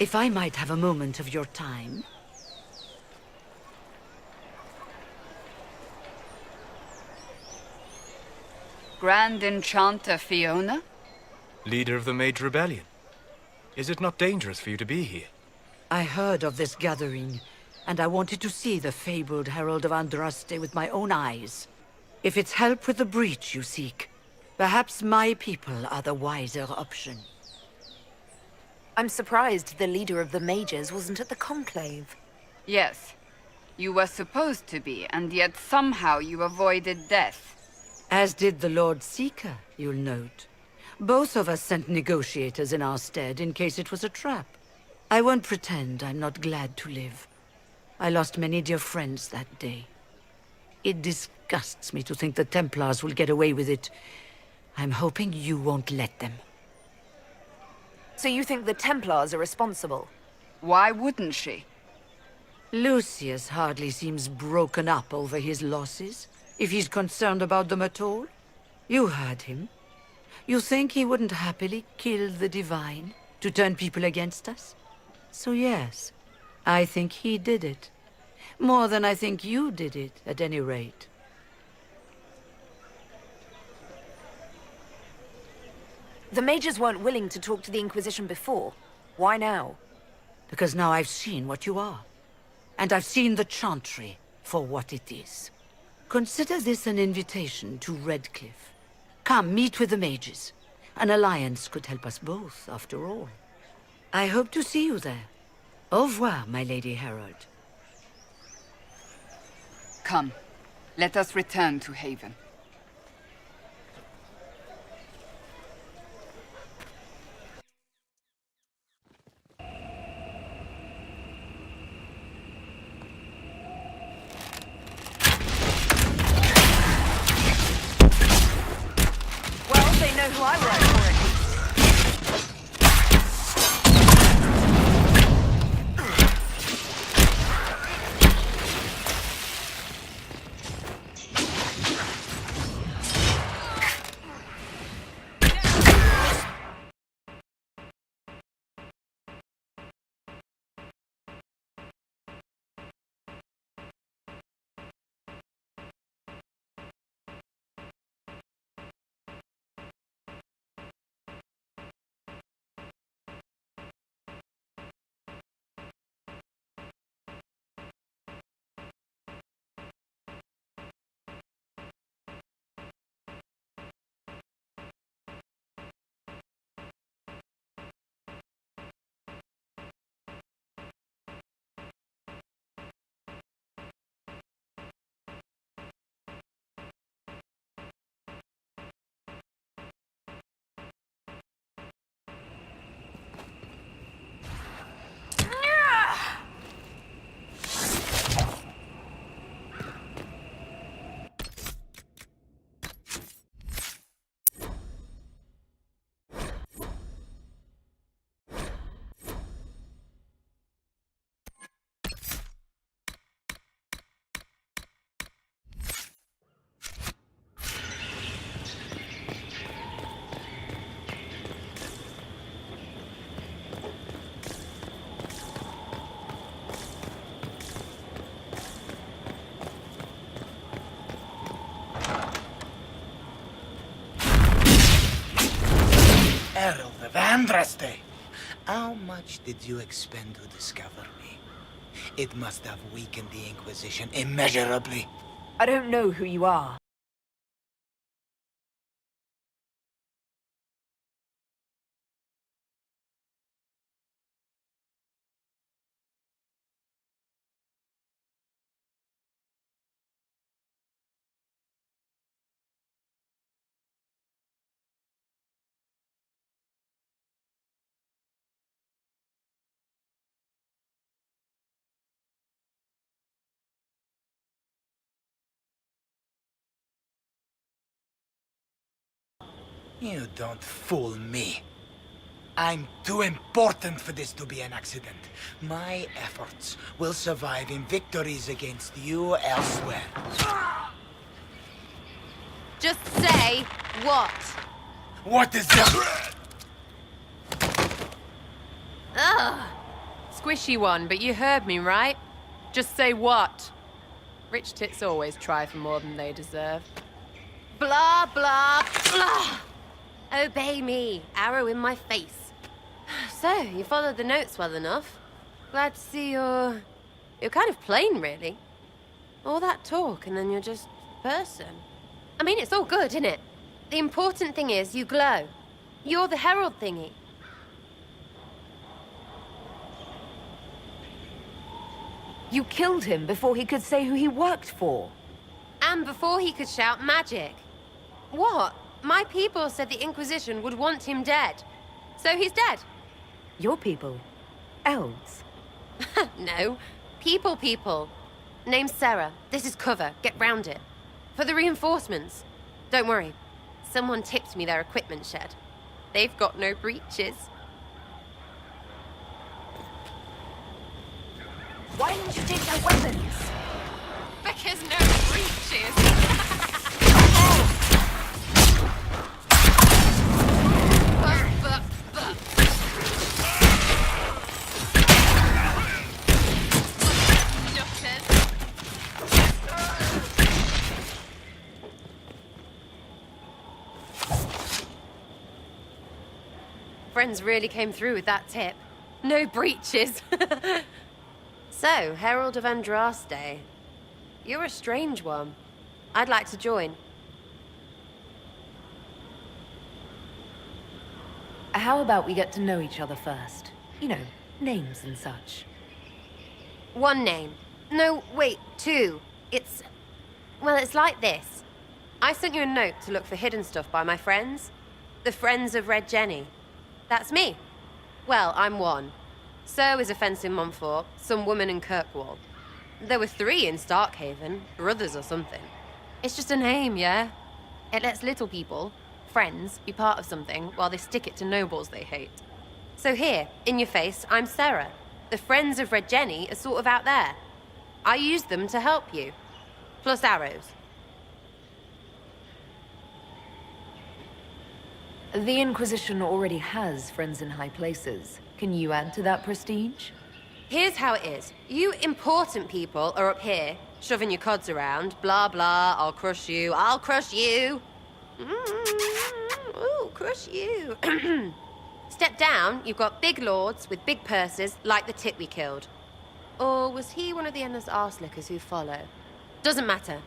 If I might have a moment of your time. Grand Enchanter Fiona? Leader of the Mage Rebellion. Is it not dangerous for you to be here? I heard of this gathering, and I wanted to see the fabled Herald of Andraste with my own eyes. If it's help with the breach you seek, perhaps my people are the wiser option. I'm surprised the leader of the mages wasn't at the conclave. Yes. You were supposed to be, and yet somehow you avoided death. As did the Lord Seeker, you'll note. Both of us sent negotiators in our stead in case it was a trap. I won't pretend I'm not glad to live. I lost many dear friends that day. It disgusts me to think the Templars will get away with it. I'm hoping you won't let them. So you think the Templars are responsible? Why wouldn't she? Lucius hardly seems broken up over his losses, if he's concerned about them at all. You heard him. You think he wouldn't happily kill the Divine to turn people against us? So yes, I think he did it. More than I think you did it, at any rate. The mages weren't willing to talk to the Inquisition before. Why now? Because now I've seen what you are. And I've seen the Chantry for what it is. Consider this an invitation to Redcliffe. Come, meet with the mages. An alliance could help us both, after all. I hope to see you there. Au revoir, my Lady Herald. Come, let us return to Haven. Well, they know who I work for at least. Herald of Andraste! How much did you expend to discover me? It must have weakened the Inquisition immeasurably. I don't know who you are. You don't fool me. I'm too important for this to be an accident. My efforts will survive in victories against you elsewhere. Just say what? What is that? Ugh! squishy one, but you heard me, right? Just say what? Rich tits always try for more than they deserve. Blah, blah, blah. Obey me. Arrow in my face. So, you followed the notes well enough. Glad to see you're kind of plain, really. All that talk, and then you're just a person. I mean, it's all good, isn't it? The important thing is you glow. You're the herald thingy. You killed him before he could say who he worked for. And before he could shout magic. What? My people said the Inquisition would want him dead. So he's dead. Your people? Elves? No. People. Name's Sera. This is cover. Get round it. For the reinforcements. Don't worry. Someone tipped me their equipment shed. They've got no breaches. Why didn't you take their weapons? Because no breaches. Friends really came through with that tip. No breaches. So, Herald of Andraste. You're a strange one. I'd like to join. How about we get to know each other first? You know, names and such. One name. No, wait, two. Well, it's like this. I sent you a note to look for hidden stuff by my friends. The Friends of Red Jenny. That's me. Well, I'm one. So is a fence in Montfort, some woman in Kirkwall. There were 3 in Starkhaven, brothers or something. It's just a name, yeah? It lets little people, friends, be part of something while they stick it to nobles they hate. So here, in your face, I'm Sera. The Friends of Red Jenny are sort of out there. I use them to help you. Plus arrows. The Inquisition already has friends in high places. Can you add to that prestige? Here's how it is. You important people are up here, shoving your cods around. Blah, blah, I'll crush you. Ooh, crush you. Step down, you've got big lords with big purses, like the tit we killed. Or was he one of the endless arse-lickers who follow? Doesn't matter.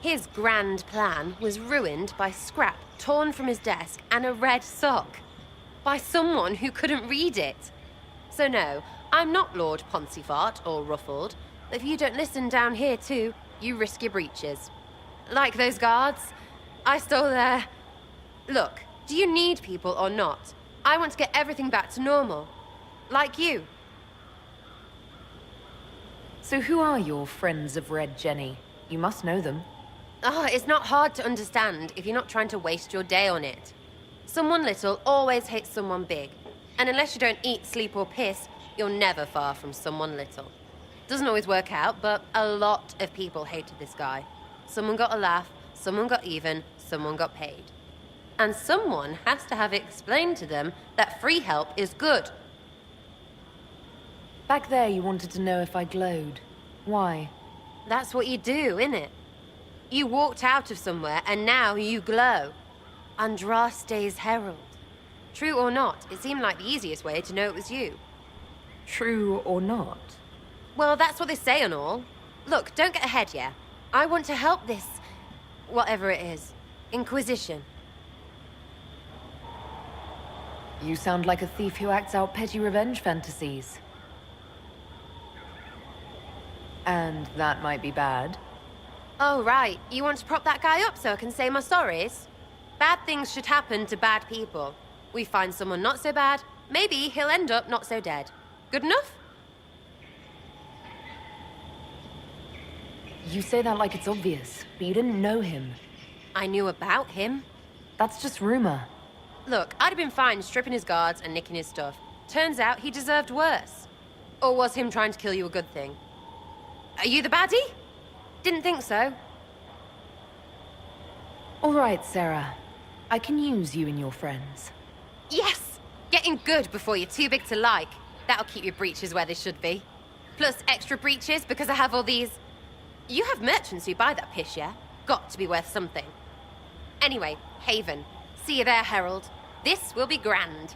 His grand plan was ruined by scrap torn from his desk and a red sock. By someone who couldn't read it. So no, I'm not Lord Poncyfart or Ruffled. If you don't listen down here too, you risk your breeches. Like those guards, I stole their... Look, do you need people or not? I want to get everything back to normal. Like you. So who are your Friends of Red Jenny? You must know them. Oh, it's not hard to understand if you're not trying to waste your day on it. Someone little always hates someone big. And unless you don't eat, sleep, or piss, you're never far from someone little. Doesn't always work out, but a lot of people hated this guy. Someone got a laugh, someone got even, someone got paid. And someone has to have explained to them that free help is good. Back there you wanted to know if I glowed. Why? That's what you do, innit? You walked out of somewhere and now you glow. Andraste's herald. True or not, it seemed like the easiest way to know it was you. True or not? Well, that's what they say and all. Look, don't get ahead, yeah? I want to help this... whatever it is. Inquisition. You sound like a thief who acts out petty revenge fantasies. And that might be bad. Oh, right. You want to prop that guy up so I can say my stories? Bad things should happen to bad people. We find someone not so bad, maybe he'll end up not so dead. Good enough? You say that like it's obvious, but you didn't know him. I knew about him. That's just rumor. Look, I'd have been fine stripping his guards and nicking his stuff. Turns out he deserved worse. Or was him trying to kill you a good thing? Are you the baddie? Didn't think so. All right, Sera. I can use you and your friends. Yes! Getting good before you're too big to like. That'll keep your breeches where they should be. Plus extra breeches because I have all these... You have merchants who buy that piss, yeah? Got to be worth something. Anyway, Haven. See you there, Herald. This will be grand.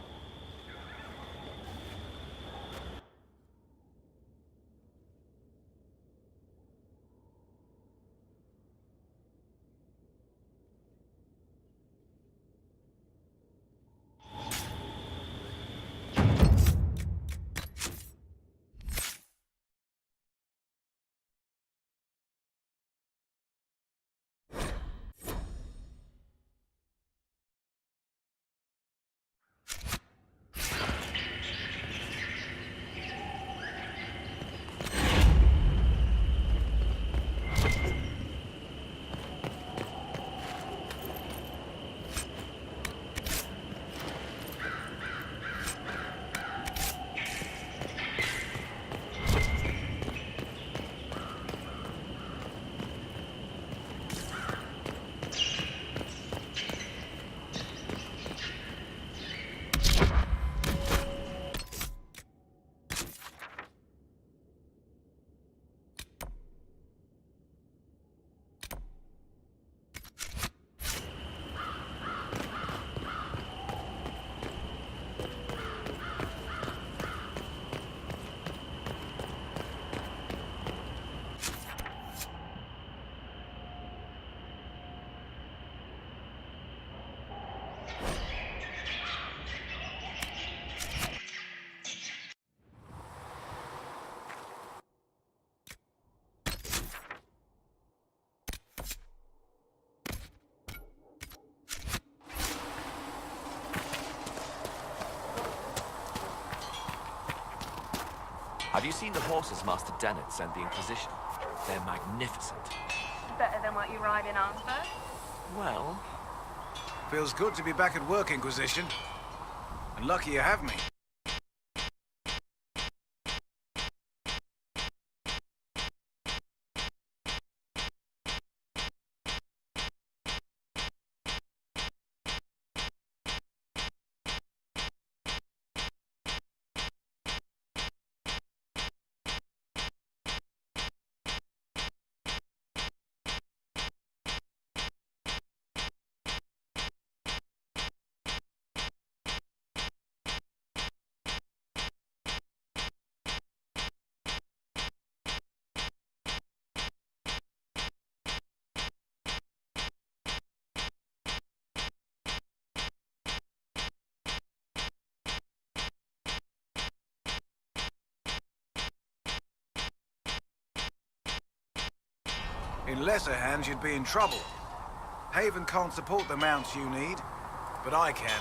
Have you seen the horses Master Dennett sent the Inquisition? They're magnificent. Better than what you ride in Arnsburg? Well... Feels good to be back at work, Inquisition. And lucky you have me. In lesser hands, you'd be in trouble. Haven can't support the mounts you need, but I can.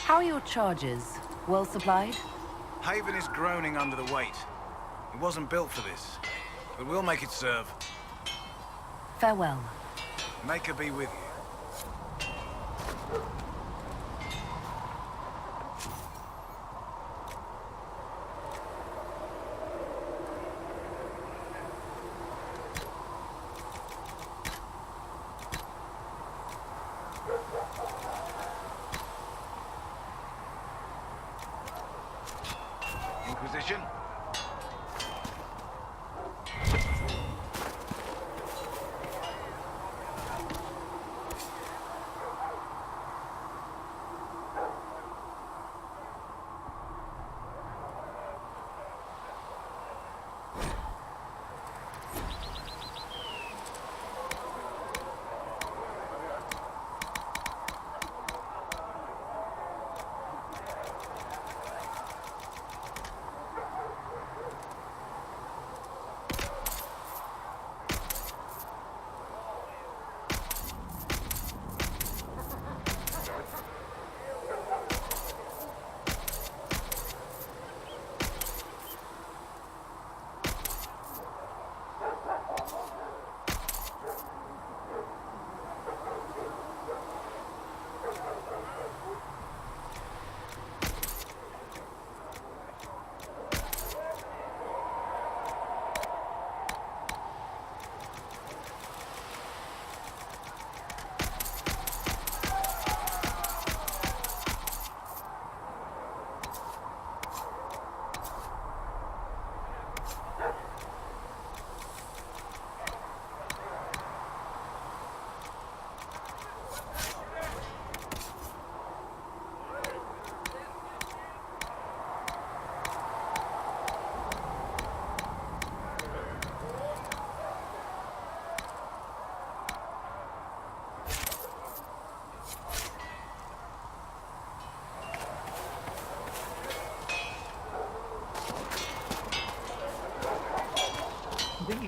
How are your charges? Well supplied? Haven is groaning under the weight. It wasn't built for this, but we'll make it serve. Farewell. Make her be with you. Inquisition?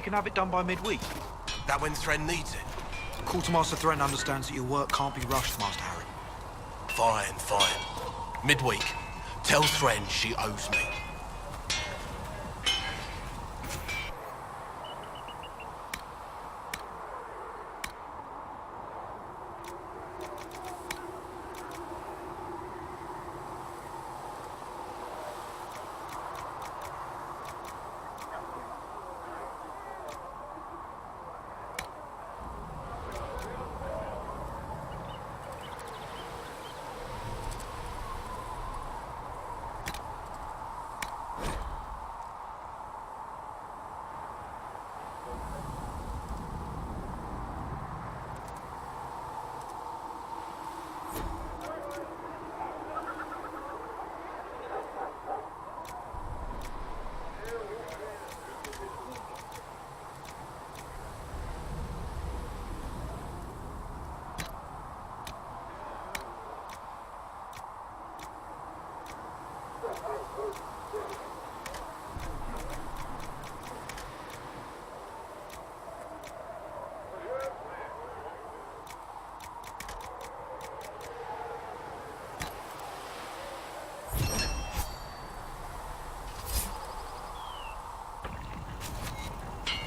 can have it done by midweek. That when Thren needs it? Quartermaster Thren understands that your work can't be rushed, Master Harry. Fine, fine. Midweek. Tell Thren she owes me.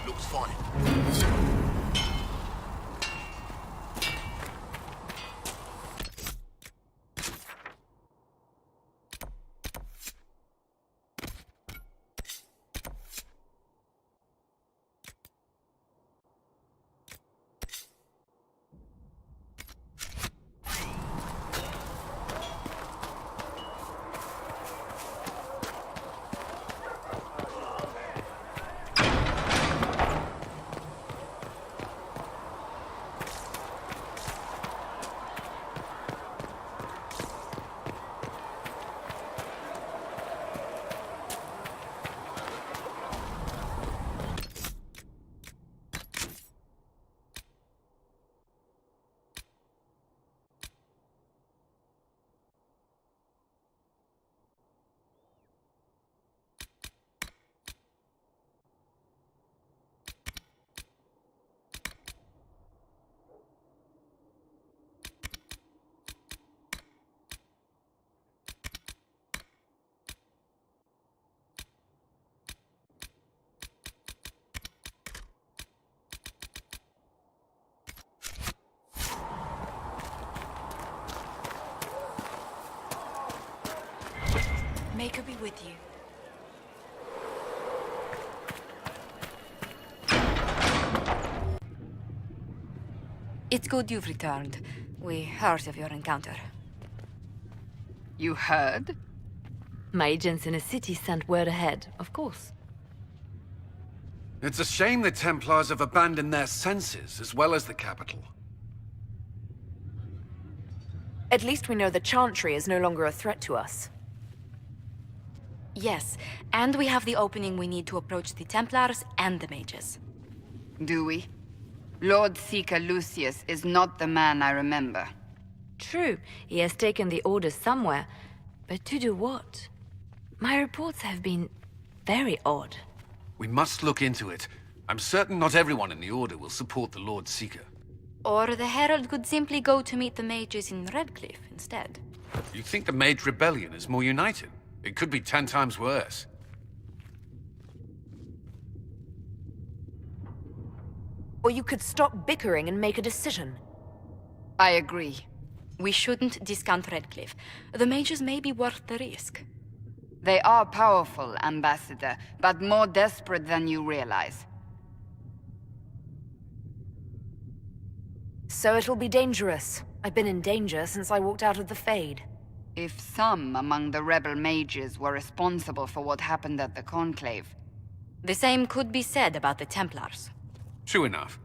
Looks fine. May God be with you. It's good you've returned. We heard of your encounter. You heard? My agents in a city sent word ahead, of course. It's a shame the Templars have abandoned their senses, as well as the capital. At least we know the Chantry is no longer a threat to us. Yes, and we have the opening we need to approach the Templars and the mages. Do we? Lord Seeker Lucius is not the man I remember. True, he has taken the orders somewhere, but to do what? My reports have been very odd. We must look into it. I'm certain not everyone in the Order will support the Lord Seeker. Or the Herald could simply go to meet the mages in Redcliffe instead. You think the Mage Rebellion is more united? It could be 10 times worse. Or you could stop bickering and make a decision. I agree. We shouldn't discount Redcliffe. The mages may be worth the risk. They are powerful, Ambassador, but more desperate than you realize. So it'll be dangerous. I've been in danger since I walked out of the Fade. If some among the rebel mages were responsible for what happened at the Conclave... The same could be said about the Templars. True enough.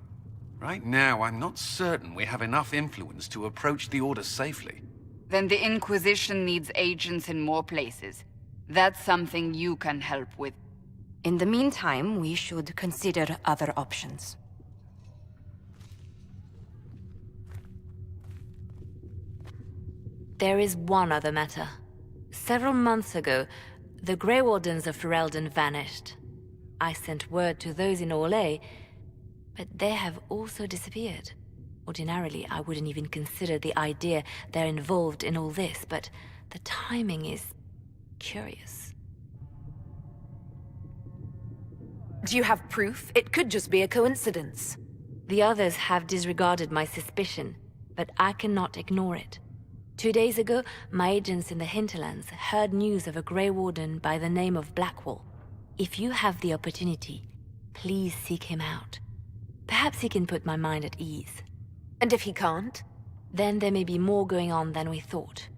Right now, I'm not certain we have enough influence to approach the Order safely. Then the Inquisition needs agents in more places. That's something you can help with. In the meantime, we should consider other options. There is one other matter. Several months ago, the Grey Wardens of Ferelden vanished. I sent word to those in Orlais, but they have also disappeared. Ordinarily, I wouldn't even consider the idea they're involved in all this, but the timing is curious. Do you have proof? It could just be a coincidence. The others have disregarded my suspicion, but I cannot ignore it. 2 days ago, my agents in the Hinterlands heard news of a Grey Warden by the name of Blackwall. If you have the opportunity, please seek him out. Perhaps he can put my mind at ease. And if he can't? Then there may be more going on than we thought.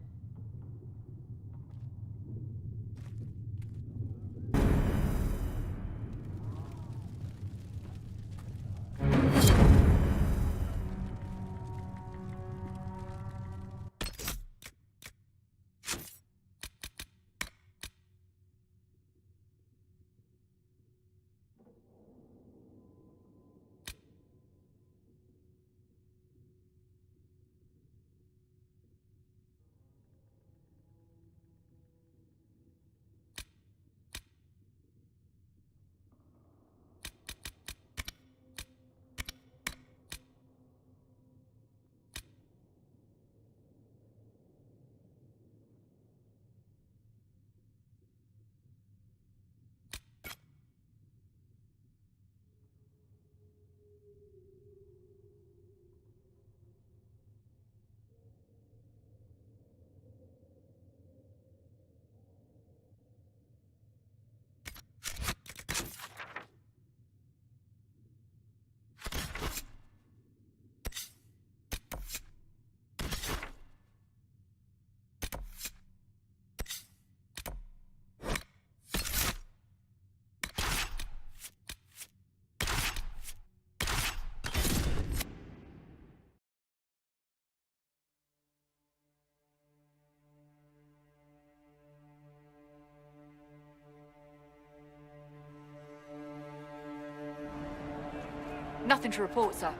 Nothing to report, sir.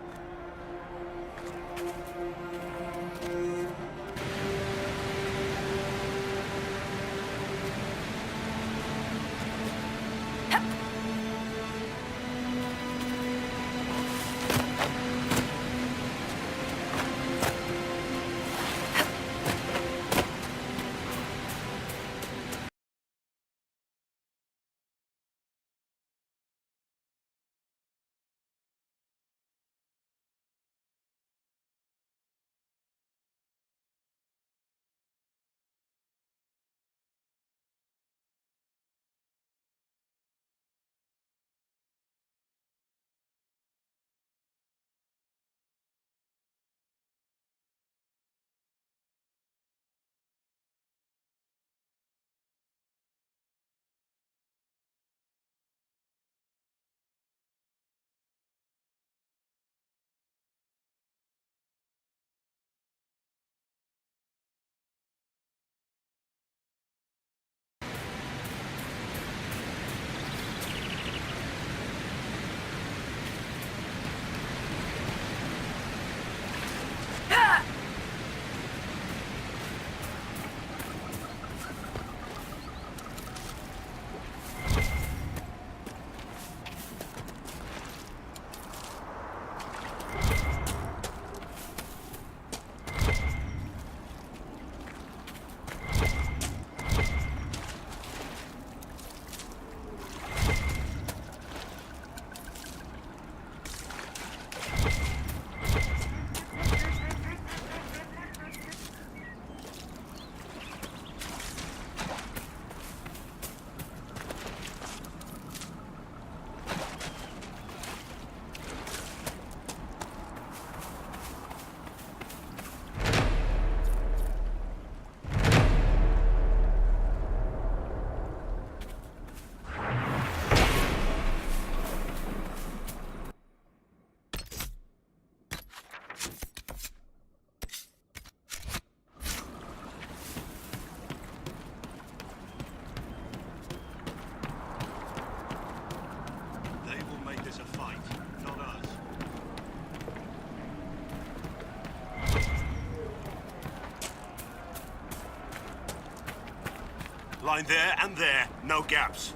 Line there and there, no gaps.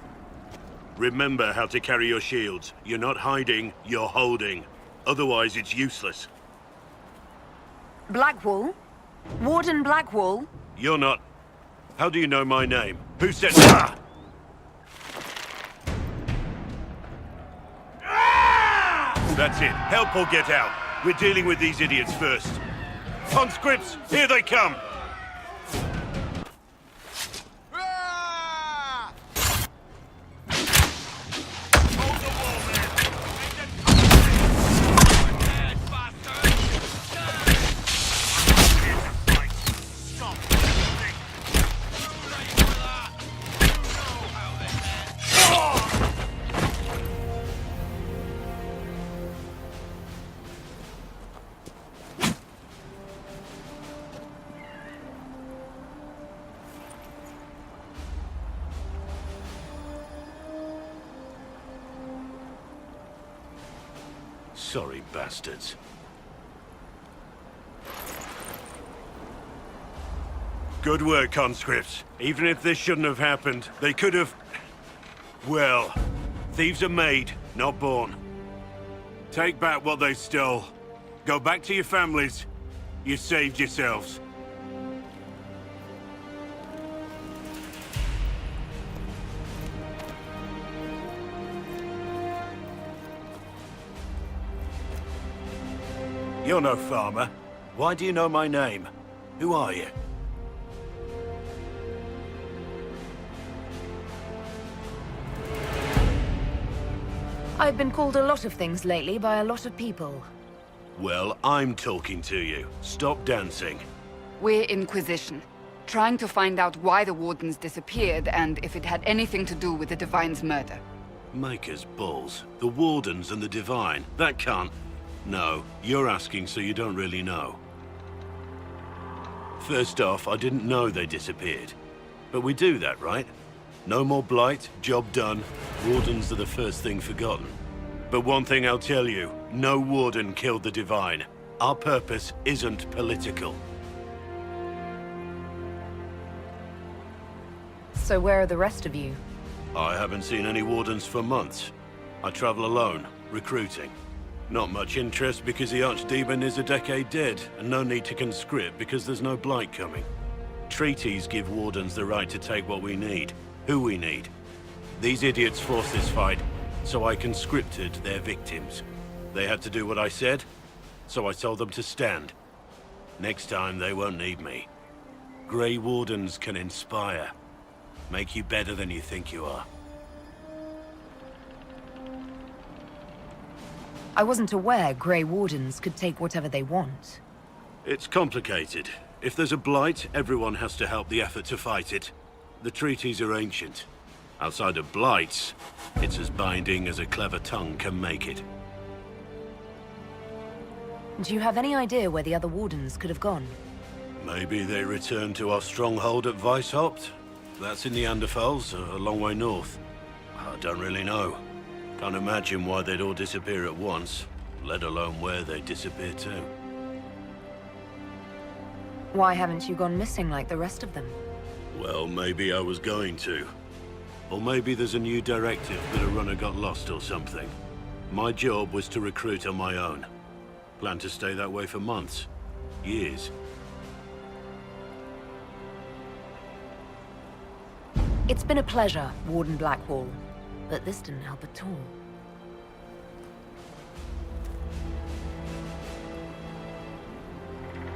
Remember how to carry your shields. You're not hiding, you're holding. Otherwise, it's useless. Blackwall? Warden Blackwall? You're not... How do you know my name? Who said... Ah! That's it. Help or get out. We're dealing with these idiots first. Conscripts, here they come! Sorry, bastards. Good work, conscripts. Even if this shouldn't have happened, they could have... Well, thieves are made, not born. Take back what they stole. Go back to your families. You saved yourselves. You're no farmer. Why do you know my name? Who are you? I've been called a lot of things lately by a lot of people. Well, I'm talking to you. Stop dancing. We're Inquisition, trying to find out why the Wardens disappeared and if it had anything to do with the Divine's murder. Maker's balls. The Wardens and the Divine. That can't... No, you're asking so you don't really know. First off, I didn't know they disappeared. But we do that, right? No more blight, job done. Wardens are the first thing forgotten. But one thing I'll tell you, no Warden killed the Divine. Our purpose isn't political. So where are the rest of you? I haven't seen any Wardens for months. I travel alone, recruiting. Not much interest because the Archdemon is a decade dead, and no need to conscript because there's no blight coming. Treaties give Wardens the right to take what we need, who we need. These idiots forced this fight, so I conscripted their victims. They had to do what I said, so I told them to stand. Next time they won't need me. Grey Wardens can inspire. Make you better than you think you are. I wasn't aware Grey Wardens could take whatever they want. It's complicated. If there's a blight, everyone has to help the effort to fight it. The treaties are ancient. Outside of blights, it's as binding as a clever tongue can make it. Do you have any idea where the other Wardens could have gone? Maybe they returned to our stronghold at Weishaupt? That's in the Anderfels, a long way north. I don't really know. Can't imagine why they'd all disappear at once, let alone where they'd disappear to. Why haven't you gone missing like the rest of them? Well, maybe I was going to. Or maybe there's a new directive that a runner got lost or something. My job was to recruit on my own. Plan to stay that way for months. Years. It's been a pleasure, Warden Blackwall. But this didn't help at all.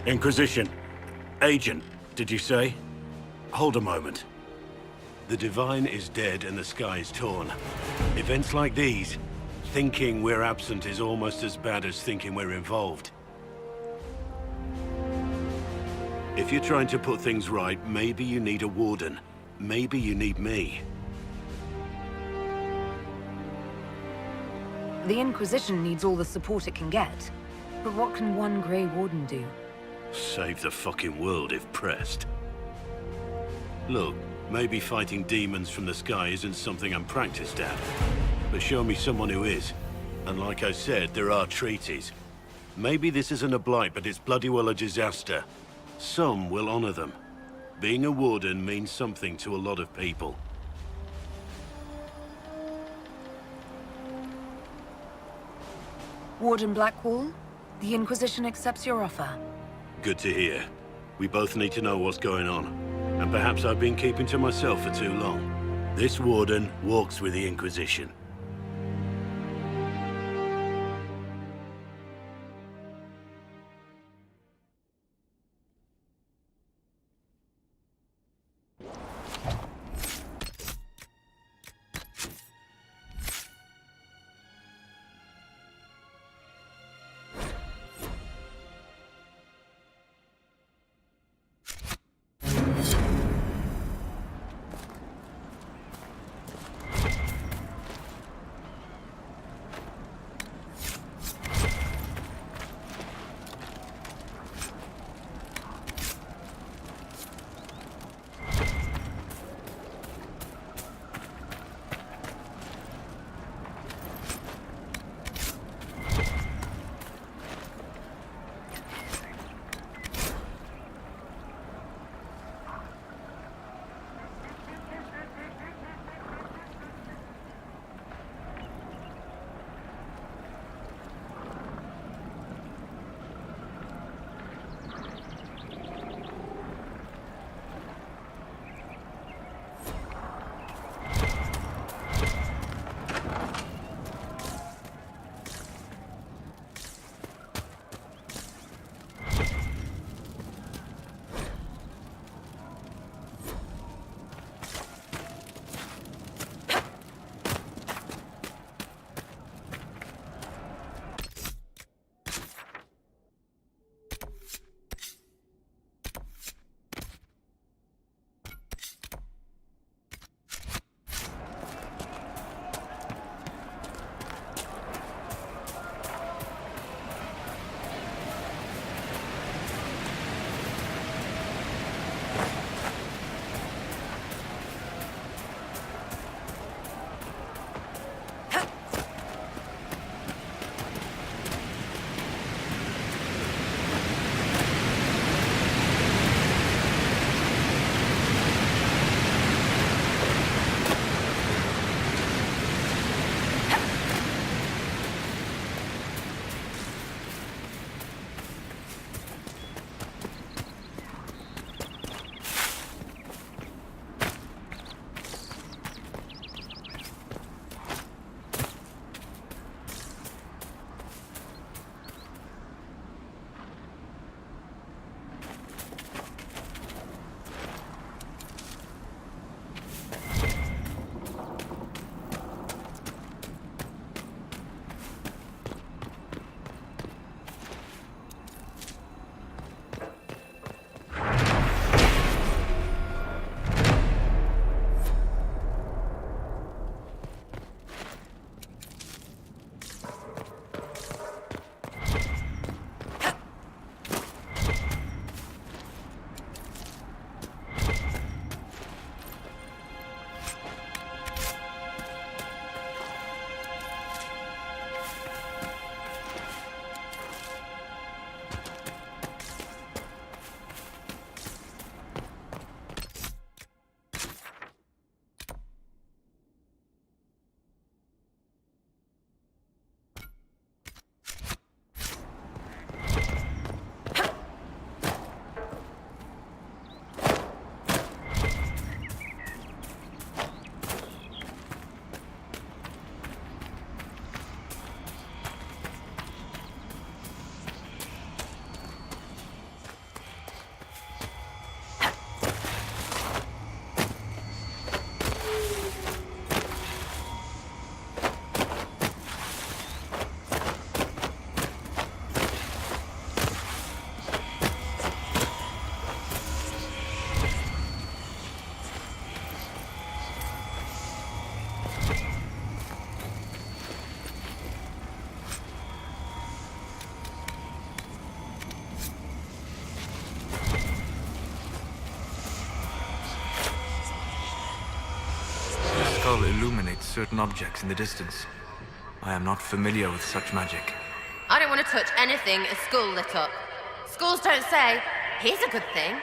Inquisition. Agent, did you say? Hold a moment. The Divine is dead and the sky is torn. Events like these, thinking we're absent is almost as bad as thinking we're involved. If you're trying to put things right, maybe you need a Warden. Maybe you need me. The Inquisition needs all the support it can get. But what can one Grey Warden do? Save the fucking world if pressed. Look, maybe fighting demons from the sky isn't something I'm practiced at. But show me someone who is. And like I said, there are treaties. Maybe this isn't a blight, but it's bloody well a disaster. Some will honor them. Being a Warden means something to a lot of people. Warden Blackwall, the Inquisition accepts your offer. Good to hear. We both need to know what's going on. And perhaps I've been keeping to myself for too long. This warden walks with the Inquisition. skull illuminates certain objects in the distance. I am not familiar with such magic. I don't want to touch anything a skull lit up. Skulls don't say, here's a good thing.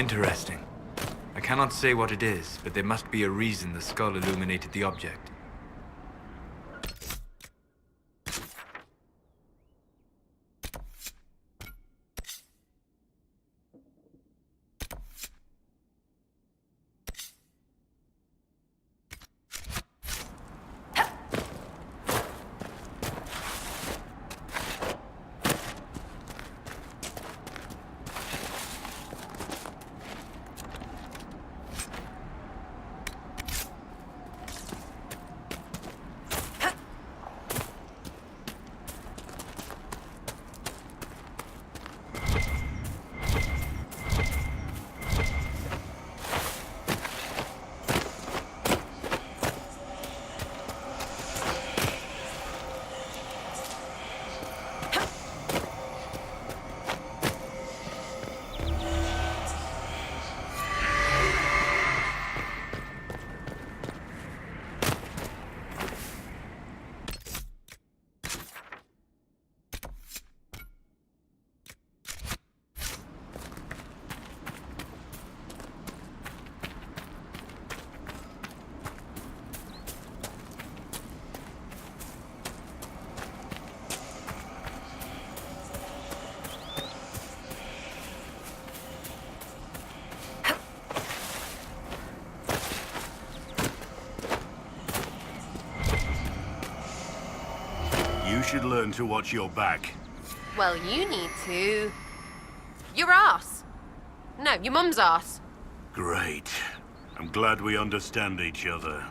Interesting. I cannot say what it is, but there must be a reason the skull illuminated the object. You should learn to watch your back. Well, you need to... Your ass. No, your mum's ass. Great. I'm glad we understand each other.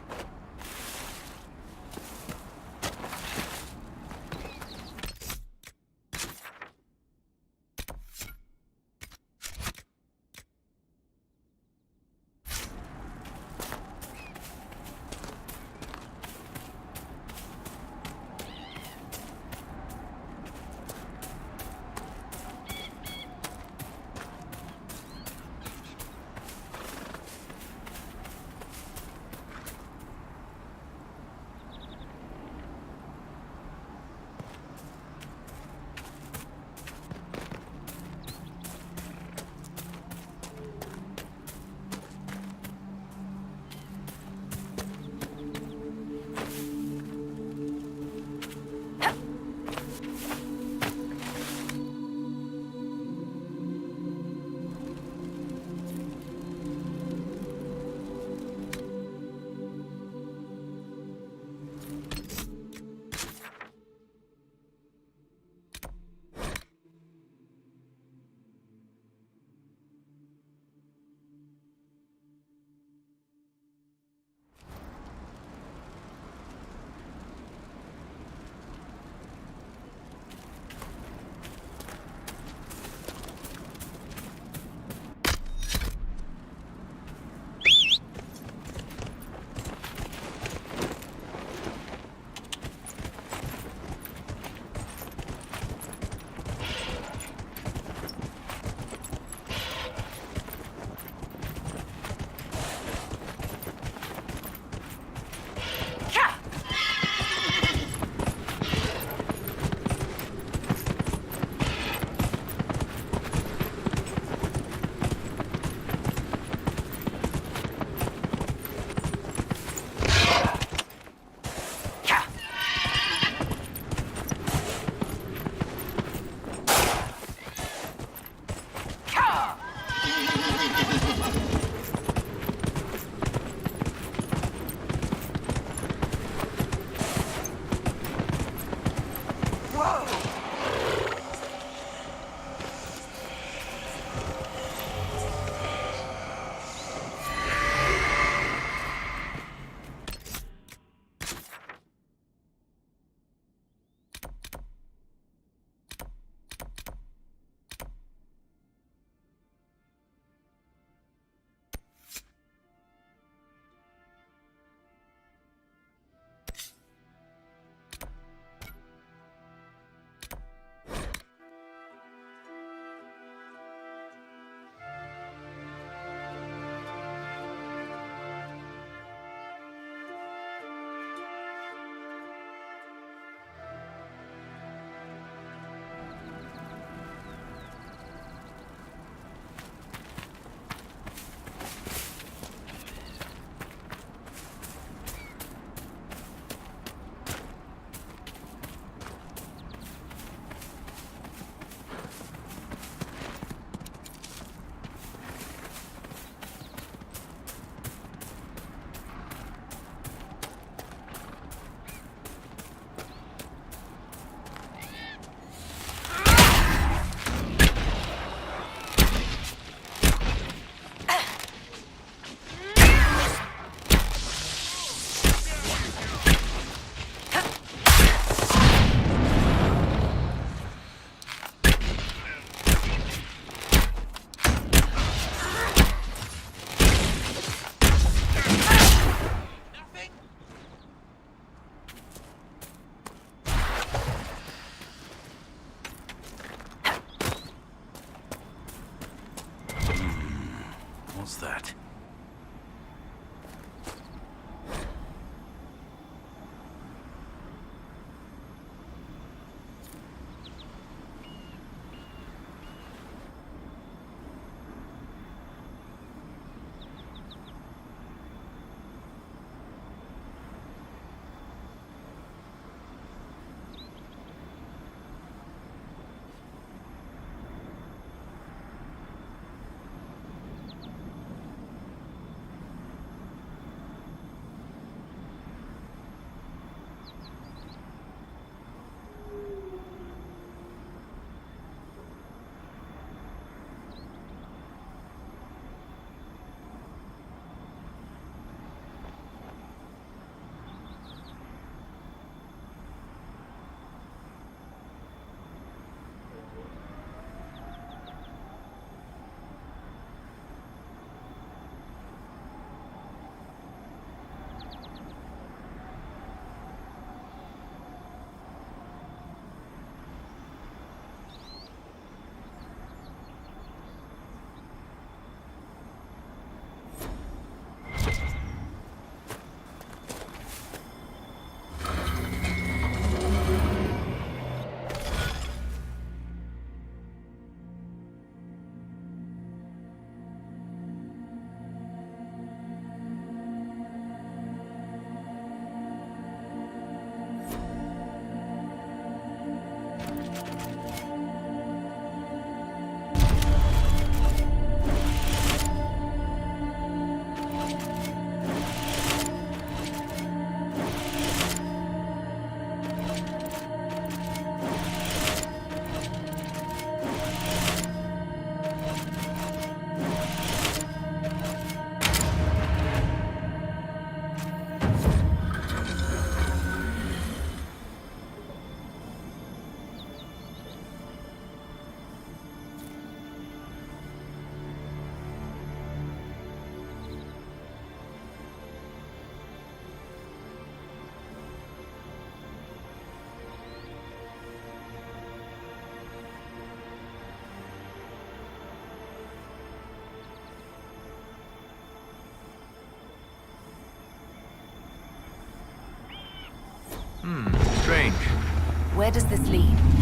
Where does this lead?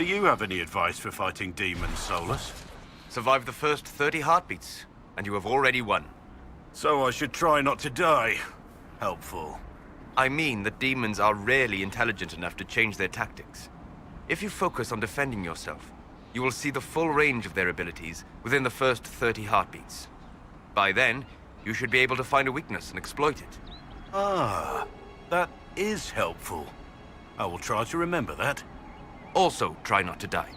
Do you have any advice for fighting demons, Solus? Survive the first 30 heartbeats, and you have already won. So I should try not to die. Helpful. I mean that demons are rarely intelligent enough to change their tactics. If you focus on defending yourself, you will see the full range of their abilities within the first 30 heartbeats. By then, you should be able to find a weakness and exploit it. Ah, that is helpful. I will try to remember that. Also, try not to die.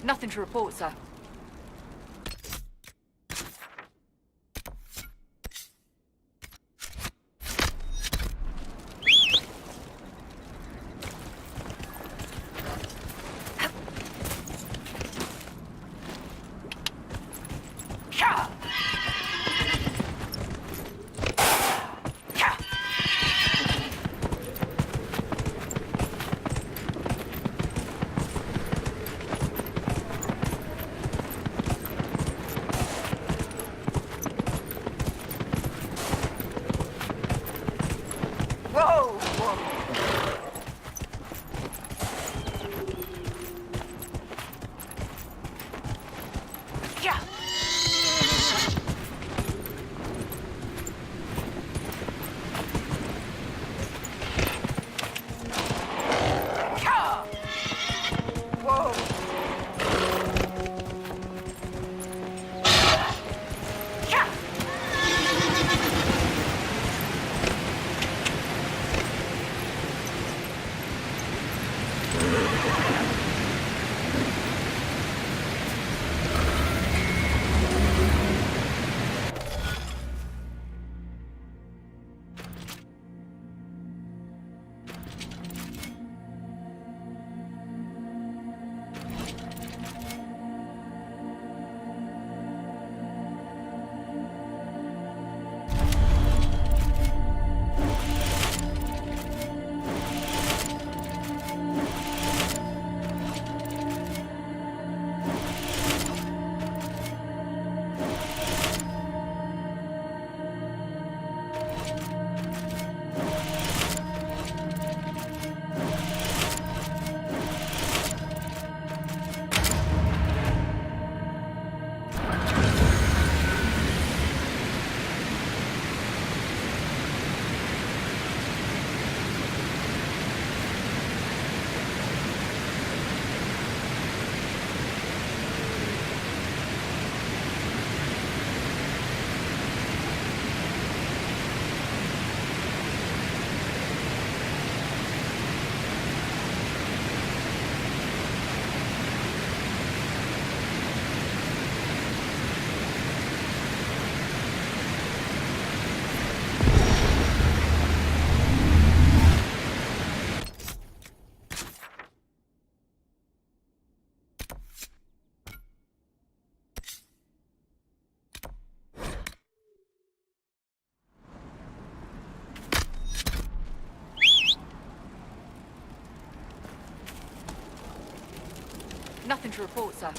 Nothing to report, sir. Nothing to report, sir.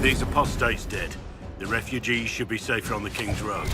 These apostates dead. The refugees should be safer on the King's Road.